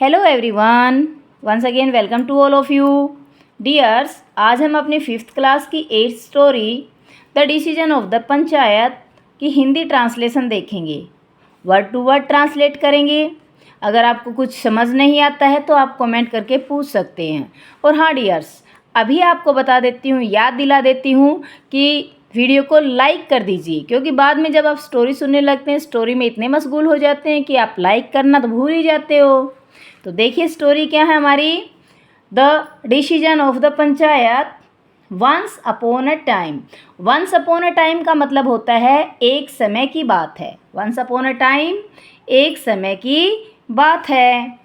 Hello everyone, once again welcome to all of you dears. आज हम अपनी 5th class की 8th story the decision of the panchayat की Hindi translation देखेंगे। Word to word translate करेंगे। अगर आपको कुछ समझ नहीं आता है तो आप कमेंट करके पूछ सकते हैं। और हाँ डियर्स, अभी आपको बता देती हूँ, याद दिला देती हूँ कि वीडियो को लाइक कर दीजिए, क्योंकि बाद में जब आप स्टोरी सुनने लगते हैं, स्टोरी में इतने मशगूल हो जाते हैं कि आप लाइक करना तो भूल ही जाते हो। तो देखिए स्टोरी क्या है हमारी। The decision of the panchayat. Once upon a time. Once upon a time का मतलब होता है एक समय की बात है। वंस अपॉन अ टाइम एक समय की बात है।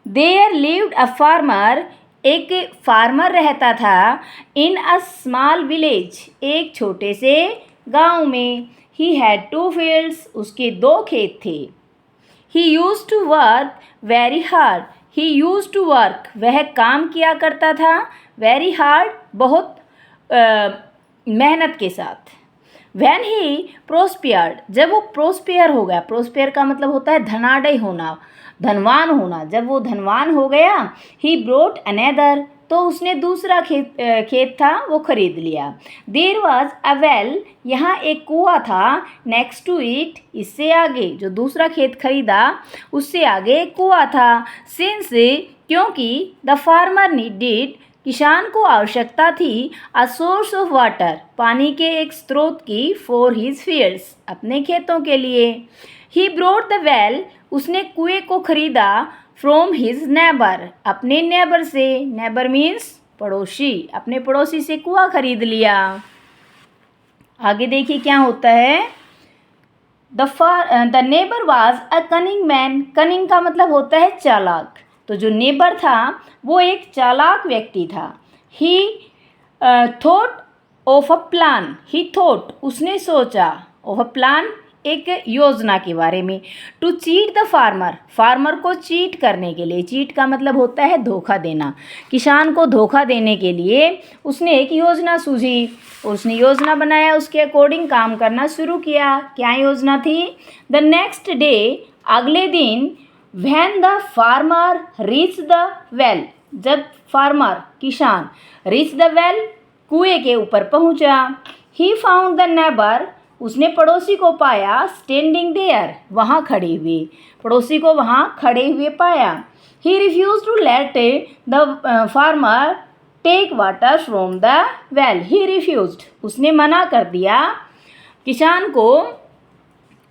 There lived a farmer. एक फार्मर रहता था इन अ स्मॉल विलेज, एक छोटे से गांव में। ही हैड 2 फील्ड्स, उसके 2 खेत थे। He use to work very hard. He use to work, वह काम किया करता था। वेरी हार्ड, बहुत मेहनत के साथ। वैन ही प्रोस्पियर्ड, जब वो प्रोस्पियर हो गया, प्रोस्पियर का मतलब होता है धनाढ़ होना, धनवान होना। जब वो धनवान हो गया, ही ब्रोट अनदर, तो उसने दूसरा खेत था वो खरीद लिया। देर वॉज अ वेल, यहाँ एक कुआं था। नेक्स्ट टू इट, इससे आगे, जो दूसरा खेत खरीदा उससे आगे एक कुआं था। सिंस, क्योंकि द फार्मर नीडेड, किसान को आवश्यकता थी, अ सोर्स ऑफ वाटर, पानी के एक स्रोत की, फॉर हिज फील्ड्स, अपने खेतों के लिए। ही ब्रोट द वेल, उसने कुएं को खरीदा। फ्रॉम हिज नेबर, अपने नेबर से। नेबर मीन्स पड़ोसी, अपने पड़ोसी से कुआं खरीद लिया। आगे देखिए क्या होता है। The neighbour was a cunning man. Cunning का मतलब होता है चालाक। तो जो नेबर था वो एक चालाक व्यक्ति था। ही thought of a plan. He thought, उसने सोचा, ऑफ अ प्लान, एक योजना के बारे में। To cheat the farmer, farmer को चीट करने के लिए। चीट का मतलब होता है धोखा देना। किसान को धोखा देने के लिए उसने एक योजना सूझी, उसने योजना बनाया, उसके अकॉर्डिंग काम करना शुरू किया। क्या योजना थी। द नेक्स्ट डे, अगले दिन, when the farmer reach the well, जब फार्मर, किसान, रीच द वेल, कुएं के ऊपर पहुंचा। ही फाउंड द नेबर, उसने पड़ोसी को पाया। स्टैंडिंग देयर, वहाँ खड़े हुए, पड़ोसी को वहाँ खड़े हुए पाया। He refused to let the farmer take water from the well. He refused, उसने मना कर दिया किसान को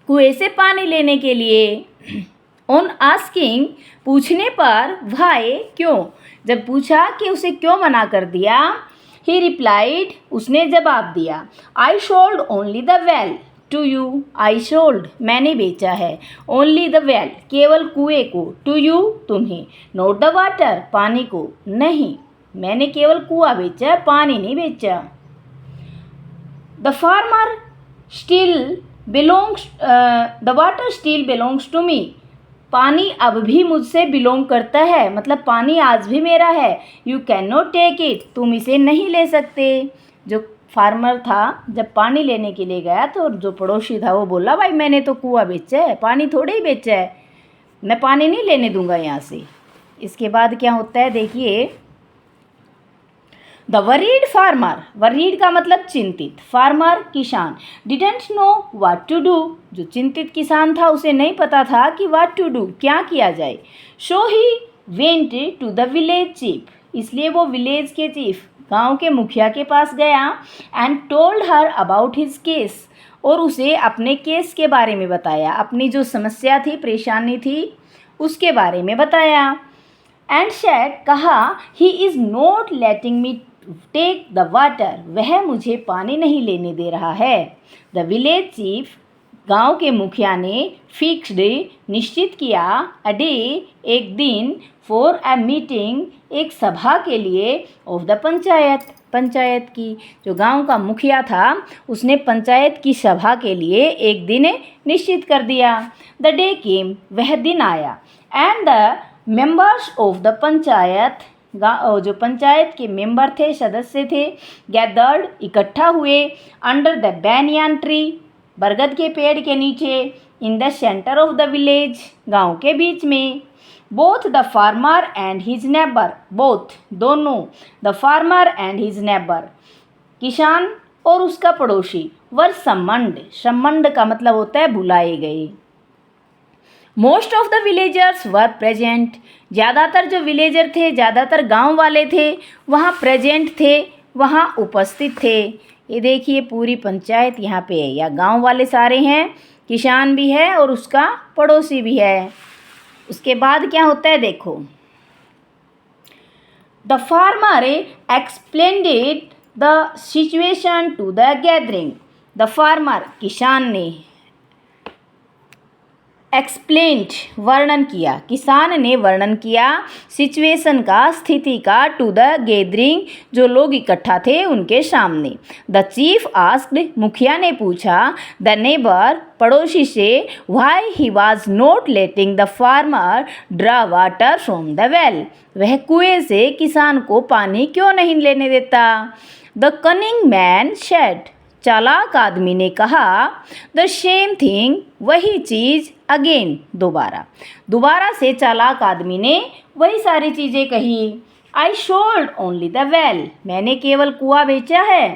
कुएं से पानी लेने के लिए। ऑन आस्किंग, पूछने पर, व्हाई, क्यों, जब पूछा कि उसे क्यों मना कर दिया, ही रिप्लाइड, उसने जवाब दिया, I sold only the well to you. I sold, मैंने बेचा है। ओनली द वेल, केवल कुएं को। टू यू, तुम्हें। नॉट द वाटर, पानी को नहीं, मैंने केवल कुआं बेचा, पानी नहीं बेचा। The farmer still belongs, the water still belongs to me, पानी अब भी मुझसे बिलोंग करता है, मतलब पानी आज भी मेरा है। You can not take it, तुम इसे नहीं ले सकते। जो फार्मर था जब पानी लेने के लिए गया तो जो पड़ोसी था वो बोला, भाई मैंने तो कुआं बेचा है, पानी थोड़े ही बेचा है, मैं पानी नहीं लेने दूंगा यहाँ से। इसके बाद क्या होता है देखिए। द वरीड फार्मर, वरीड का मतलब चिंतित, फार्मर किसान, didn't know what to do, जो चिंतित किसान था उसे नहीं पता था कि व्हाट टू डू, क्या किया जाए। So he went to the village chief, इसलिए वो विलेज के चीफ, गांव के मुखिया के पास गया। And told her about his case, और उसे अपने केस के बारे में बताया, अपनी जो समस्या थी, परेशानी थी, उसके बारे में बताया। एंड सेड, कहा, he is not letting me take the water, वह मुझे पानी नहीं लेने दे रहा है। द विलेज चीफ, गांव के मुखिया ने, फिक्स्ड, निश्चित किया, अ डे, एक दिन, फॉर अ मीटिंग, एक सभा के लिए, ऑफ द पंचायत, पंचायत की। जो गांव का मुखिया था उसने पंचायत की सभा के लिए एक दिन निश्चित कर दिया। द डे केम, वह दिन आया। And the members of the panchayat, जो पंचायत के मेंबर थे, सदस्य थे, गैदर्ड, इकट्ठा हुए, अंडर द बैनियान ट्री, बरगद के पेड़ के नीचे, in the centre of the village, गांव के बीच में। Both the farmer and his neighbour, both दोनों, the farmer and his neighbour किसान और उसका पड़ोसी, वर सम्मन्ड, सम्मन्ड का मतलब होता है बुलाए गए। Most of the villagers were present, ज़्यादातर जो विलेजर थे, ज़्यादातर गांव वाले थे, वहाँ प्रेजेंट थे, वहाँ उपस्थित थे। ये देखिए पूरी पंचायत यहाँ पे है, या गांव वाले सारे हैं, किसान भी है और उसका पड़ोसी भी है। उसके बाद क्या होता है देखो, the farmer explained the situation to the gathering, the farmer किसान ने एक्सप्लेन्ड वर्णन किया, किसान ने वर्णन किया सिचुएशन का, स्थिति का, टू द गैदरिंग जो लोग इकट्ठा थे उनके सामने। द चीफ आस्क्ड, मुखिया ने पूछा, द नेबर पड़ोसी से, why he was not letting the farmer draw water from the well, वह कुएं से किसान को पानी क्यों नहीं लेने देता। द कनिंग मैन सेड, चालाक आदमी ने कहा, द सेम थिंग, वही चीज़, अगेन, दोबारा, दोबारा से चालाक आदमी ने वही सारी चीज़ें कही। I sold only the well, मैंने केवल कुआं बेचा है।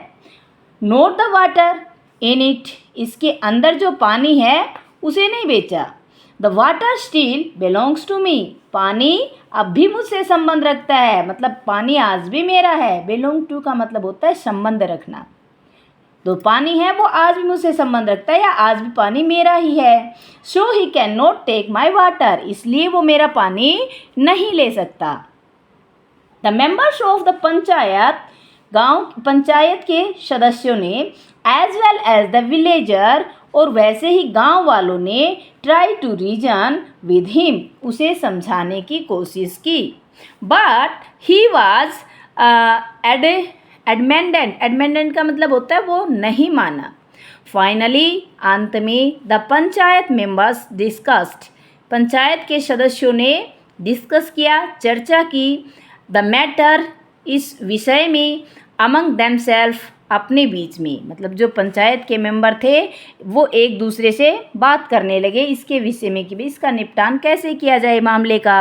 Not the water in it, इसके अंदर जो पानी है उसे नहीं बेचा। The water still belongs to me, पानी अब भी मुझसे संबंध रखता है, मतलब पानी आज भी मेरा है। बिलोंग टू का मतलब होता है संबंध रखना, तो पानी है वो आज भी मुझसे संबंध रखता है, या आज भी पानी मेरा ही है। So he can not take my water, इसलिए वो मेरा पानी नहीं ले सकता। The members of the panchayat, गांव पंचायत के सदस्यों ने, as well as the villager, और वैसे ही गांव वालों ने, try to reason with him, उसे समझाने की कोशिश की। बट ही वॉज एडमेंडेंट, एडमेंडेंट का मतलब होता है वो नहीं माना। फाइनली, अंत में, the panchayat members discussed, panchayat के सदस्यों ने डिस्कस किया, चर्चा की, द मैटर, इस विषय में, अमंग देमसेल्फ, अपने बीच में, मतलब जो पंचायत के मेंबर थे वो एक दूसरे से बात करने लगे इसके विषय में कि भाई इसका निपटान कैसे किया जाए मामले का।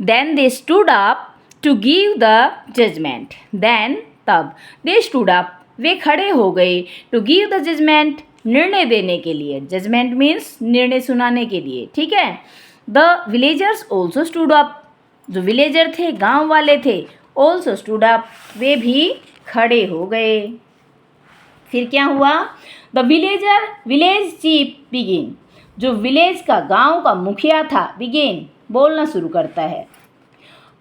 Then they stood up to give the judgement, then, तब, दे स्टूड अप, वे खड़े हो गए, टू गिव द जजमेंट, निर्णय देने के लिए, जजमेंट मीन्स निर्णय सुनाने के लिए, ठीक है। The villagers also stood up, जो विलेजर थे, गांव वाले थे, ऑल्सो स्टूड अप, वे भी खड़े हो गए। फिर क्या हुआ, द विलेज चीफ बिगिन, जो विलेज का, गांव का मुखिया था, बिगिन, बोलना शुरू करता है।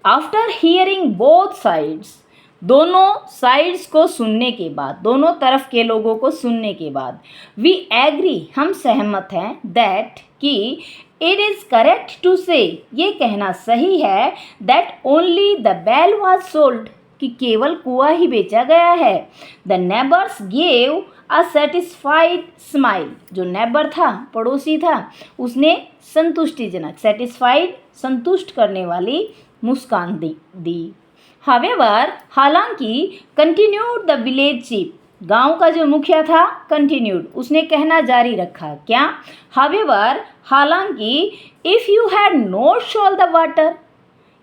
आफ्टर हियरिंग बोथ साइड्स, दोनों साइड्स को सुनने के बाद, दोनों तरफ के लोगों को सुनने के बाद, वी एग्री, हम सहमत हैं, दैट, कि इट इज़ करेक्ट टू से, ये कहना सही है, that only the well was sold, कि केवल कुआं ही बेचा गया है। The neighbours gave a satisfied smile, जो नेबर था, पड़ोसी था, उसने संतुष्टिजनक, सेटिस्फाइड, संतुष्ट करने वाली मुस्कान दी। हावेवर, हालांकि, कंटिन्यूड द विलेज चीफ, गांव का जो मुखिया था, कंटिन्यूड, उसने कहना जारी रखा, क्या, हावेवर, हालांकि, if you had not sold the water,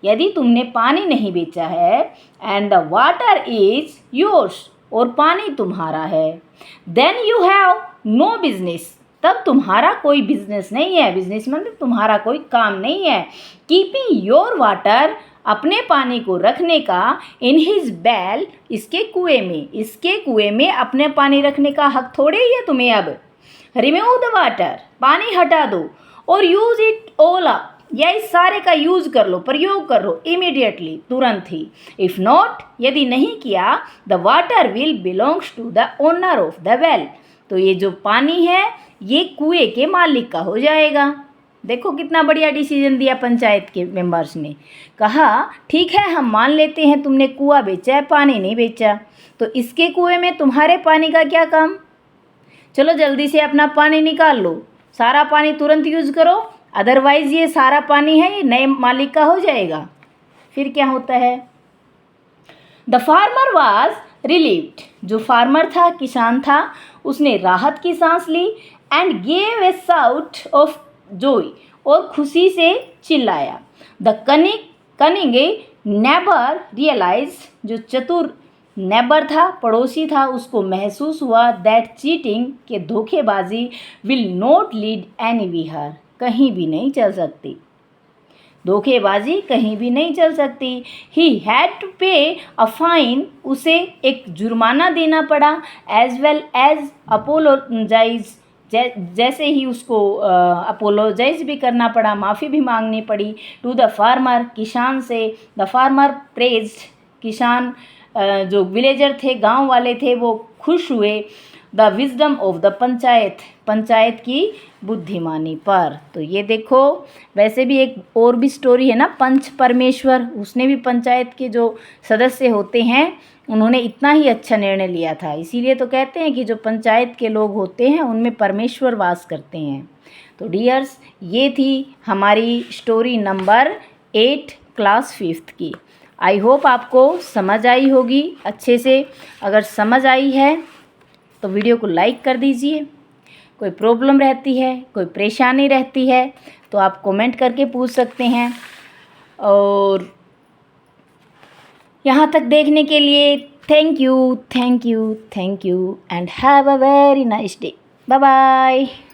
यदि तुमने पानी नहीं बेचा है, and the water is yours, और पानी तुम्हारा है, then you have no business, तब तुम्हारा कोई बिजनेस नहीं है, बिजनेस मतलब तुम्हारा कोई काम नहीं है, कीपिंग योर वाटर, अपने पानी को रखने का, इन हिज बैल, इसके कुएं में अपने पानी रखने का हक थोड़े ही है तुम्हें अब। रिमूव द वाटर, पानी हटा दो, और यूज इट ऑल अप, या इस सारे का यूज कर लो, प्रयोग कर लो, इमीडिएटली, तुरंत ही। इफ़ नॉट, यदि नहीं किया, the water will belongs to the owner of the well, तो ये जो पानी है ये कुएं के मालिक का हो जाएगा। देखो कितना बढ़िया डिसीजन दिया पंचायत के मेंबर्स ने, कहा ठीक है हम मान लेते हैं तुमने कुआं बेचा है, पानी नहीं बेचा, तो इसके कुएं में तुम्हारे पानी का क्या काम, चलो जल्दी से अपना पानी निकाल लो, सारा पानी तुरंत यूज़ करो, अदरवाइज़ ये सारा पानी है ये नए मालिक का हो जाएगा। फिर क्या होता है, द फार्मर वाज रिलीव्ड, जो फार्मर था, किसान था, उसने राहत की सांस ली, and gave a shout of joy, और खुशी से चिल्लाया। द कनिंग नेबर रियलाइज, जो चतुर नेबर था, पड़ोसी था, उसको महसूस हुआ दैट चीटिंग, के धोखेबाजी विल नॉट लीड एनीवेयर, कहीं भी नहीं चल सकती, धोखेबाजी कहीं भी नहीं चल सकती। ही हैड टू पे अ फाइन, उसे एक जुर्माना देना पड़ा, एज वेल एज अपोलोजाइज, जैसे ही उसको अपोलोजाइज भी करना पड़ा, माफ़ी भी मांगनी पड़ी। टू द फार्मर, किसान से। द फार्मर प्रेज्ड, किसान जो विलेजर थे, गांव वाले थे, वो खुश हुए। The wisdom of the panchayat, panchayat की बुद्धिमानी पर। तो ये देखो, वैसे भी एक और भी स्टोरी है ना, पंच परमेश्वर, उसने भी पंचायत के जो सदस्य होते हैं उन्होंने इतना ही अच्छा निर्णय लिया था। इसीलिए तो कहते हैं कि जो पंचायत के लोग होते हैं उनमें परमेश्वर वास करते हैं। तो डियर्स, ये थी हमारी स्टोरी नंबर 8 क्लास 5th की। आई होप आपको समझ आई होगी अच्छे से। अगर समझ आई है तो वीडियो को लाइक कर दीजिए। कोई प्रॉब्लम रहती है, कोई परेशानी रहती है तो आप कमेंट करके पूछ सकते हैं। और यहाँ तक देखने के लिए thank you, thank you, thank you and have a very nice day. Bye bye.